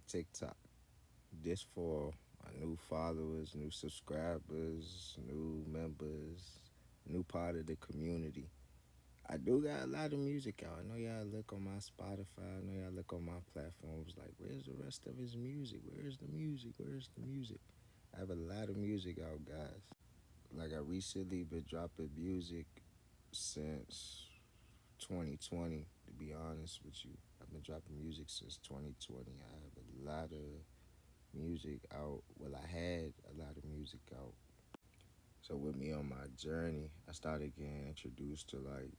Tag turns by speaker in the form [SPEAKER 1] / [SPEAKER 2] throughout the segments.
[SPEAKER 1] make TikTok. This for my new followers, new subscribers, new members, new part of the community. I do got a lot of music out. I know y'all look on my Spotify. I know y'all look on my platforms like, where's the rest of his music? Where's the music? Where's the music? I have a lot of music out, guys. Like, I recently been dropping music since 2020, to be honest with you. I've been dropping music since 2020. I have a lot of music out. Well, I had a lot of music out. So with me on my journey, I started getting introduced to like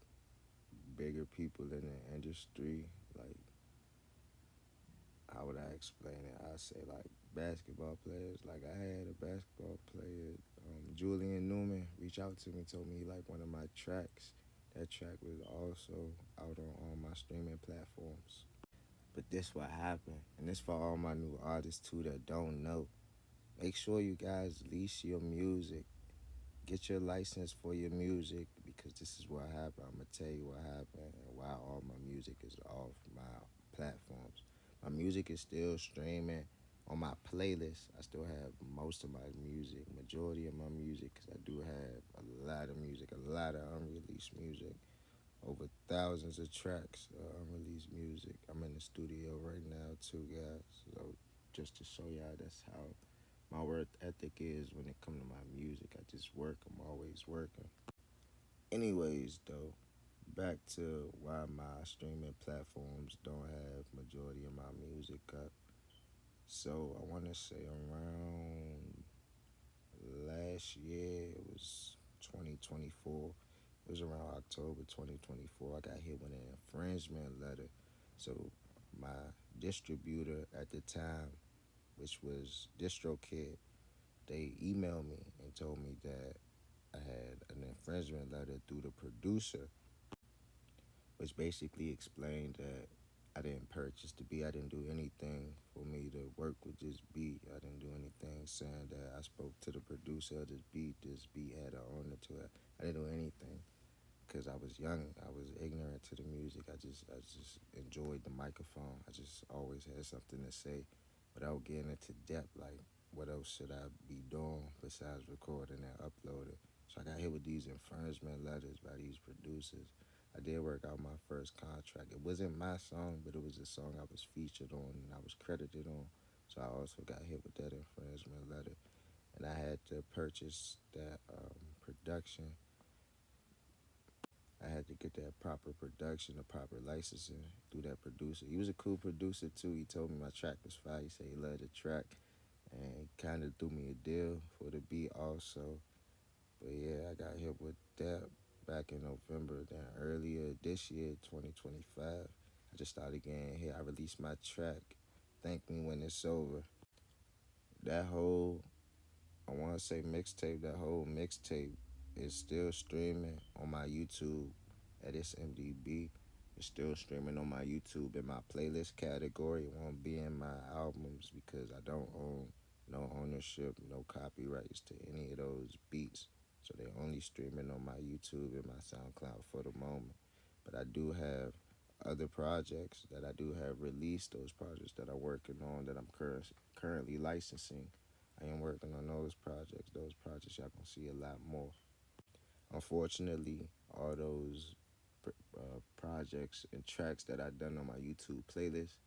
[SPEAKER 1] bigger people in the industry. Like, how would I explain it? I say like basketball players. Like, I had a basketball player, Julian Newman, reach out to me, told me he liked one of my tracks. That track was also out on all my streaming platforms. But this what happened, and this for all my new artists too that don't know. Make sure you guys lease your music. Get your license for your music because this is what happened. I'm gonna tell you what happened and why all my music is off my platforms. My music is still streaming on my playlist. I still have most of my music, majority of my music, because I do have a lot of music, a lot of unreleased music, over thousands of tracks of unreleased music. I'm in the studio right now too, guys. So just to show y'all that's how my work ethic is when it comes to my music. I just work. I'm always working. Anyways, though, back to why my streaming platforms don't have majority of my music up. So I want to say around last year, it was 2024. It was around October 2024. I got hit with an infringement letter. So my distributor at the time, which was DistroKid, they emailed me and told me that I had an infringement letter through the producer, which basically explained that I didn't purchase the beat. I didn't do anything for me to work with this beat. I didn't do anything saying that I spoke to the producer of this beat. This beat had an owner to it. I didn't do anything because I was young. I was ignorant to the music. I just enjoyed the microphone. I just always had something to say without getting into depth. Like, what else should I be doing besides recording and uploading? So I got hit with these infringement letters by these producers. I did work out my first contract. It wasn't my song, but it was a song I was featured on and I was credited on. So I also got hit with that infringement letter. And I had to purchase that production. I had to get that proper production, the proper licensing through that producer. He was a cool producer too. He told me my track was fire. He said he loved the track, and he kind of threw me a deal for the beat also. But yeah, I got hit with that back in November. Then earlier this year, 2025, I just started getting hit. I released my track, Thank Me When It's Over. That whole, I want to say mixtape, that whole mixtape is still streaming on my YouTube at its M.D.B. It's still streaming on my YouTube in my playlist category. It won't be in my albums because I don't own no ownership, no copyrights to any of those beats. So they're only streaming on my YouTube and my SoundCloud for the moment. But I do have other projects that I do have released, those projects that I'm working on that I'm currently licensing. I am working on those projects. Those projects y'all gonna see a lot more. Unfortunately, all those projects and tracks that I done on my YouTube playlist,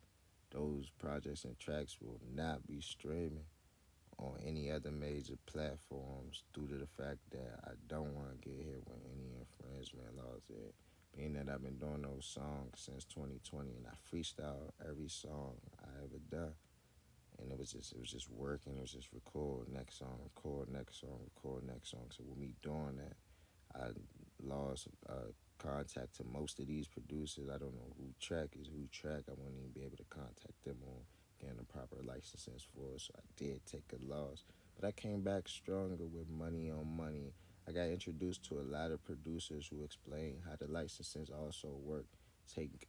[SPEAKER 1] those projects and tracks will not be streaming on any other major platforms due to the fact that I don't want to get hit with any infringement laws there. Being that I've been doing those songs since 2020 and I freestyle every song I ever done. And it was just working. It was just record next song, record next song, record next song. So with me doing that, I lost contact to most of these producers. I don't know who track is who track. I wouldn't even be able to contact them on getting the proper licenses for it. So I did take a loss. But I came back stronger with money on money. I got introduced to a lot of producers who explained how the licenses also work. Take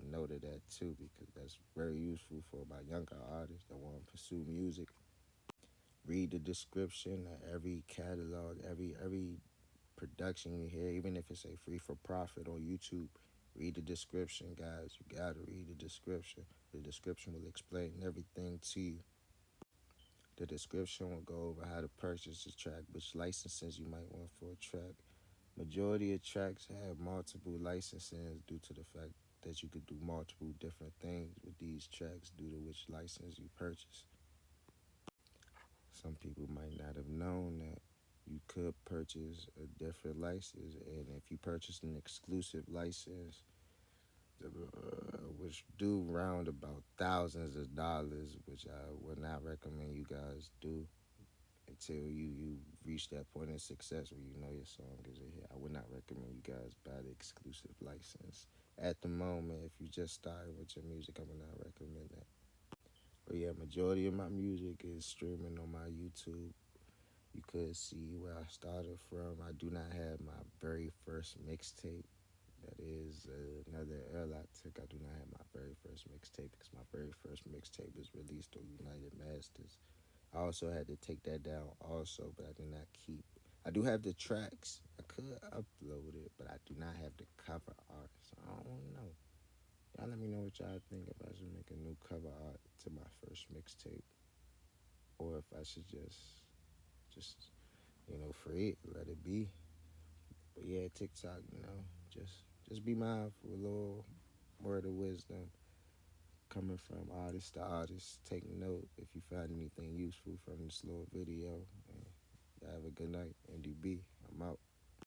[SPEAKER 1] note of that too because that's very useful for my younger artists that want to pursue music. Read the description of every catalog, every production you hear, even if it's a free for profit on YouTube. Read the description, guys. You gotta read the description. The description will explain everything to you. The description will go over how to purchase the track, which licenses you might want for a track. Majority of tracks have multiple licenses due to the fact that you could do multiple different things with these tracks due to which license you purchase. Some people might not have known that you could purchase a different license, and if you purchase an exclusive license, which do round about thousands of dollars, which I would not recommend you guys do until you reach that point of success where you know your song is a hit. I would not recommend you guys buy the exclusive license at the moment. If you just starting with your music, I would not recommend that. But yeah, majority of my music is streaming on my YouTube. You could see where I started from. I do not have my very first mixtape. That is another L I took. I do not have my very first mixtape because my very first mixtape was released on United Masters. I also had to take that down also, but I did not keep. I do have the tracks. I could upload it, but I do not have the cover art. So I don't know. Y'all let me know what y'all think if I should make a new cover art to my first mixtape, or if I should just free it, let it be. But yeah, TikTok, just be mindful. A little word of wisdom coming from artist to artist. Take note if you find anything useful from this little video. Y'all have a good night. M.D.B. I'm out.